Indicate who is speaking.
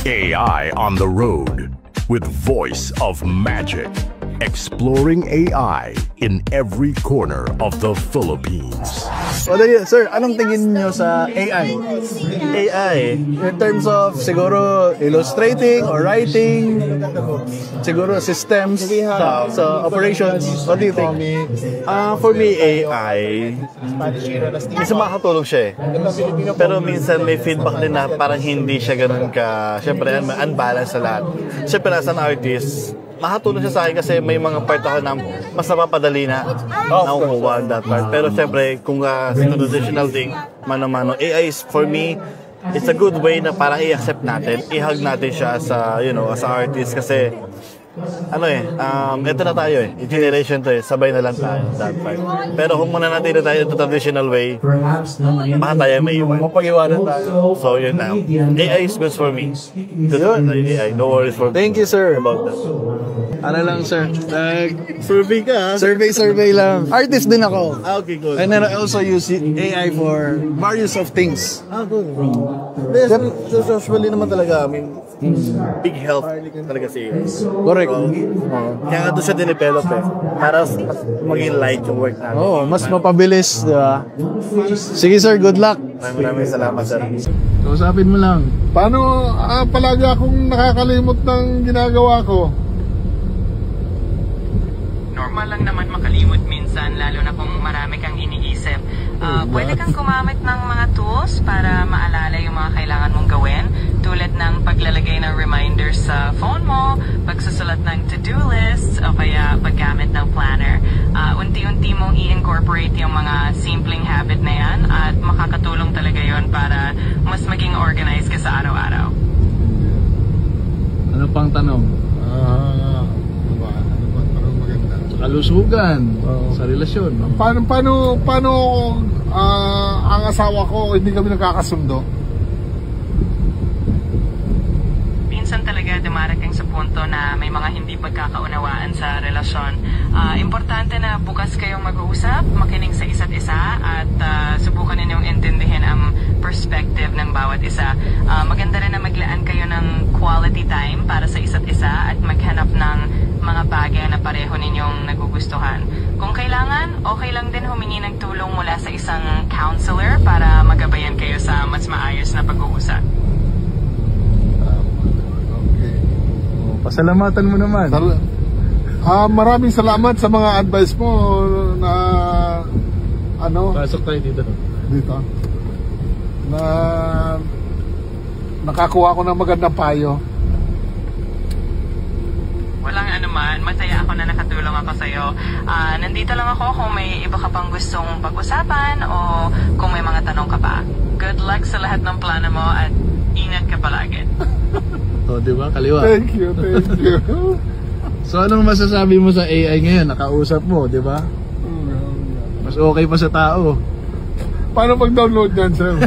Speaker 1: AI on the road with Voice of Magic. Exploring AI in every corner of the Philippines.
Speaker 2: Sir, anong tingin niyo sa AI?
Speaker 3: AI,
Speaker 2: In terms of siguro illustrating or writing, siguro systems sa operations, what do you think?
Speaker 3: for me, AI, minsan makakatulong siya eh. Pero minsan may feedback din na parang hindi siya ganun ka, syempre unbalanced sa lahat. Syempre as an artist, makatulong siya sa akin kasi may mga part ako na mas napapadali na nakukuha that part. Pero syempre, kung sa traditional thing, mano-mano, AI is for me, it's a good way na parang i-accept natin, i-hug natin siya sa, you know, as an artist kasi ito na tayo eh. Generation to eh. Sabay na lang tayo that part. Pero kung muna natin na tayo ito traditional way, baka tayo may iwan.
Speaker 2: Mapag-iwanan tayo.
Speaker 3: So yun na. AI is good for me. Good AI. No worries for me.
Speaker 2: Thank you, sir.
Speaker 3: About that.
Speaker 2: Ano lang, sir?
Speaker 3: Survey ka ha?
Speaker 2: Survey lang. Artist din ako.
Speaker 3: Okay, good.
Speaker 2: And then I also use AI for various of things.
Speaker 3: Good. So usually naman talaga, I mean, big help talaga si AI.
Speaker 2: Correct.
Speaker 3: Kaya nga doon siya dinevelop eh. Para maging light yung work natin.
Speaker 2: Oo, mas mapabilis, di ba? Sige, sir. Good luck.
Speaker 3: Maraming salamat, sir.
Speaker 2: Kausapin mo lang.
Speaker 4: Paano palagi akong nakakalimot ng ginagawa ko?
Speaker 5: Normal lang naman makalimot minsan, lalo na kung marami kang iniisip. Pwede kang gumamit ng mga tools para maalala yung mga kailangan mong gawin, tulad ng paglalagay ng reminders sa phone mo, pagsusulat ng to-do lists, o kaya paggamit ng planner. Unti-unti mong i-incorporate yung mga simpleng habit na yan at makakatulong talaga yon para mas maging organized ka sa araw-araw.
Speaker 2: Ano pang tanong? Kalusugan, sa relasyon.
Speaker 4: Paano ang asawa ko hindi kami nagkakasundo?
Speaker 5: Minsan talaga dumarating sa punto na may mga hindi pagkakaunawaan sa relasyon. Importante na bukas kayong mag-uusap, makinig sa isa't isa at subukan ninyong intindihin ang perspective ng bawat isa. Maganda rin na maglaan kayo ng quality time para sa isa't isa at maghanap ng mga bagay na pareho ninyong nagugustuhan. Kung kailangan, okay lang din humingi ng tulong mula sa isang counselor para magabayan kayo sa mas maayos na pag-uusap.
Speaker 4: Okay.
Speaker 2: Pasalamatan mo naman.
Speaker 4: Maraming salamat sa mga advice mo na
Speaker 2: Pasok tayo dito.
Speaker 4: Na nakakuha ko ng magandang payo.
Speaker 5: Walang anuman, masaya ako na nakatulong ako sa'yo. Nandito lang ako kung may iba ka pang gustong pag-usapan o kung may mga tanong ka pa. Good luck sa lahat ng plano mo at ingat ka palagi.
Speaker 2: Di ba? Kaliwa.
Speaker 4: Thank you.
Speaker 2: So anong masasabi mo sa AI ngayon? Nakausap mo, di ba? Mas okay pa sa tao.
Speaker 4: Paano mag-download yan, sir?